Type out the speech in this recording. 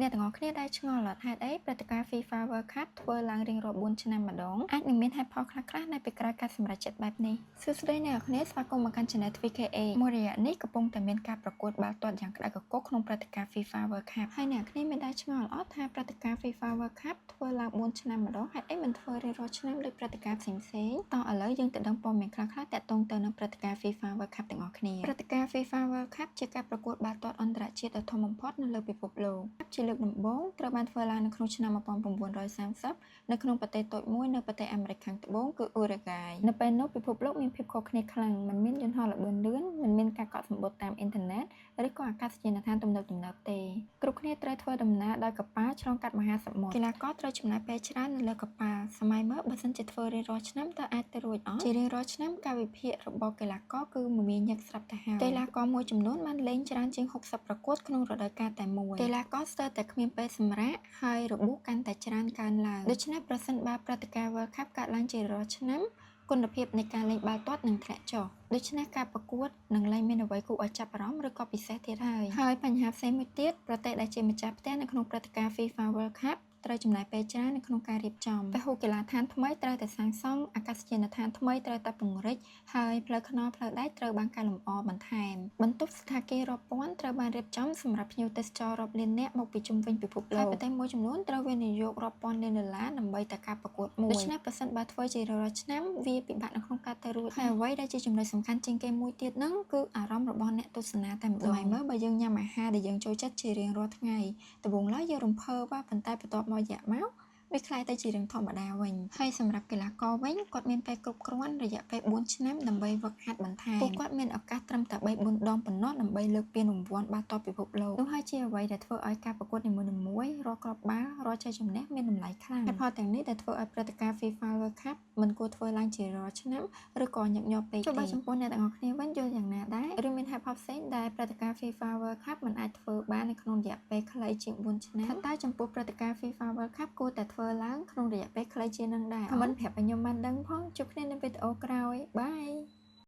អ្នកទាំងអស់គ្នាដែលឆ្ងល់ហេតុអីព្រឹត្តិការណ៍ FIFA World Cup ធ្វើឡើងរៀងរាល់4ឆ្នាំម្ដងអាចនឹងមានហេតុផលខ្លះៗនៅពីក្រោយការសម្រេចចិត្តបែបនេះសួស្តីអ្នកនរគ្នាស្វាគមន៍មកកាន់ Channel 2KA មួយរយៈនេះកំពុងតែមានការប្រកួតបាល់ទាត់យ៉ាងក្តៅគគុកក្នុងព្រឹត្តិការណ៍ FIFA World Cup ហើយអ្នកនរគ្នាមានដែលឆ្ងល់អត់ថាព្រឹត្តិការណ៍ FIFA World Cup ធ្វើឡើង4ឆ្នាំម្ដងហេតុអីមិនធ្វើរៀងរាល់ឆ្នាំដោយព្រឹត្តិការណ៍ផ្សេងៗតោះឥឡូវយើងទៅដឹងព័ត៌មានខ្លះៗទាក់ទងទៅនឹងព្រឹត្តិការណ៍ FIFA World Cup ទាំងអស់គ្នាព្រឹត្តិការណ៍ FIFA World Cup ជាការប្រកួតបាល់ទាត់អន្តរជាតិដ៏ធំបំផុតនៅលើពិភពលោកជាលើកដំបូងត្រូវបានធ្វើឡើងនៅក្នុងឆ្នាំ1930នៅក្នុងប្រទេសតូចមួយនៅប្រទេសអាមេរិកខាងត្បូងគឺអ៊ុរ៉ាហ្គាយនៅពេលនោះពិភពលោកមានភាពខុសគ្នាខ្លាំងមិនមានយន្តហោះល្បឿនលឿនមិនមានការកក់សំបុត្រតាមអ៊ីនធឺណិតឬក៏អាកាសយានដ្ឋានទំនើបៗទេគ្រប់គ្នាត្រូវធ្វើដំណើរដោយកប៉ាល់ឆ្លងកាត់មហាសមុទ្រកីឡាករត្រូវចំណាយពេលច្រើននៅលើកប៉ាល់សម័យមើលបើសិនជាធ្វើរៀងរាល់ឆ្នាំតើអាចទៅរួចអត់ជារៀងរាល់ឆ្នាំការវិភាគរបស់កីឡាករគឺមមាញឹកស្រាប់ទៅហើយកីឡាករមួយចំនួនបានលេងច្រើនជាង60ប្រកួតក្នុងរដូវកាលតែមួយកីឡាករស្ទើរតែគ្មានពេលសម្រាកហើយរបួសកាន់តែច្រើនកើនឡើងដូច្នេះប្រសិនបើព្រឹត្តិការណ៍ World Cup កើតឡើងជារាល់ឆ្នាំគុណភាពនៃការលេងបាល់ទាត់នឹងធ្លាក់ចុះដូច្នេះការប្រកួតនឹងលែងមានអ្វីគួរឲ្យចាប់អារម្មណ៍ឬក៏ពិសេសទៀតហើយបញ្ហាផ្សេងមួយទៀតប្រទេសដែលជាម្ចាស់ផ្ទះនៅក្នុងព្រឹត្តិការណ៍ FIFA World Cup ត្រូវចំណាយពេលច្រើននៅក្នុងការរៀបចំពហុកីឡដ្ឋានថ្មីត្រូវតែសាងសង់អាកាសយានដ្ឋានថ្មីត្រូវតែពង្រីកហើយផ្លូវថ្នល់ផ្លូវដែកត្រូវបានកែលម្អបន្ថែមបន្ទប់ស្ថានភាពរាប់ពាន់ត្រូវបានរៀបចំសម្រាប់ភ្ញៀវទេសចររាប់លាននាក់មកពីជុំវិញពិភពលោកហើយប្រទេសមួយចំនួនត្រូវវិនិយោគរាប់ពាន់លានដុល្លារដើម្បីតែការប្រកួតមួយដូច្នេះប្រសិនបើធ្វើជារាល់ឆ្នាំវាពិបាកនៅក្នុងការទៅរួចហើយអ្វីដែលជាចំណុចសំខាន់ជាងគេមួយទៀតហ្នឹងគឺអារម្មណ៍របស់អ្នកទស្សនាតែម្ដងសម័យមើលបើយើងញ៉ាំអាហារដែលយើងចូលចិត្តជារៀងរាល់ថ្ងៃដំបូងឡើយយើងរំភើបប៉ុន្តែបន្ទាប់មករយៈមកវាคล้ายទៅជារឿងធម្មតាវិញហើយសម្រាប់កីឡាករវិញគាត់មានពេលគ្រប់គ្រាន់រយៈពេល4ឆ្នាំដើម្បីហ្វឹកហាត់បន្ថែមពួកគាត់មានឱកាសត្រឹមតែ 3-4 ដងប៉ុណ្ណោះដើម្បីលើកពានរង្វាន់បាល់ទាត់ពិភពលោកនោះហើយជាអ្វីដែលធ្វើឲ្យការប្រកួតនីមួយៗរាល់គ្រាប់បាល់រាល់ជ័យជំនះមានតម្លៃខ្លាំងហេតុផលទាំងនេះដែលធ្វើឲ្យព្រឹត្តិការណ៍ FIFA World Cup មិនគួរធ្វើឡើងជារាល់ឆ្នាំឬក៏ញឹកញាប់ពេកទេចំពោះអ្នកទាំងអស់គ្នាវិញយល់យ៉ាងណាដែរឬមានហេតុផលផ្សេងដែលព្រឹត្តិការណ៍ FIFA World Cup មិនអាចធ្វើបាននៅក្នុងរយៈពេលខ្លីជាង4ឆ្នាំតែចំពោះព្រឹត្តិការណ៍ FIFA World Cup គួរតែធ្វើឡើងក្នុងរយៈពេលខ្លីជាងនឹងដែរខមមិនប្រាប់ឲ្យខ្ញុំបានដឹងផងជួបគ្នានៅវីដេអូក្រោយបាយ